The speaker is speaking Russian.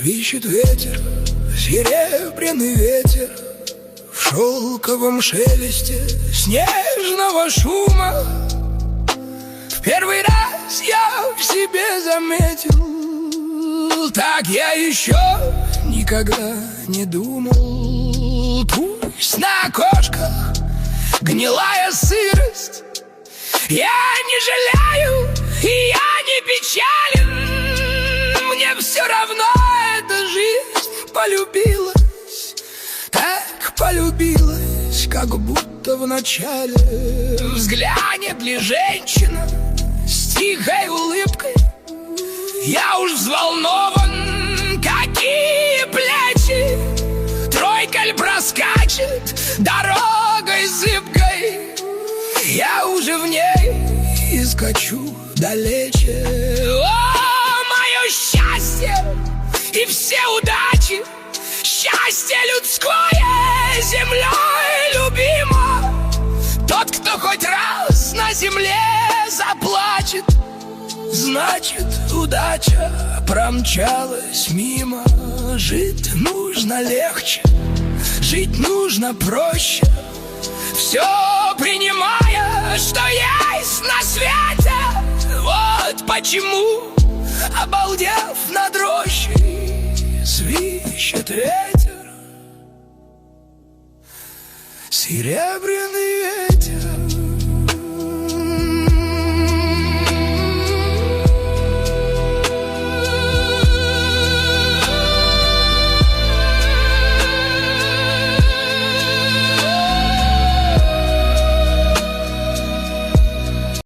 Свищет ветер, серебряный ветер, в шелковом шелесте снежного шума. В первый раз я в себе заметил, так я еще никогда не думал. Пусть на окошках гнилая сырость, я не жалею и я не печален. Мне все равно эта жизнь полюбилась, так полюбилась, как будто в начале. Взглянет ли женщина с тихой улыбкой, я уж взволнован, какие плечи. Тройка ль проскачет дорогой зыбкой, я уже в ней и скачу далече. О, мое счастье и все удачи, счастье людское землей любимо. Тот, кто хоть раз на земле заплачет, значит, удача промчалась мимо. Жить нужно легче, жить нужно проще, все принимая, что есть на свете. Вот почему, обалдев над рощей, свищет ветер, серебряный ветер.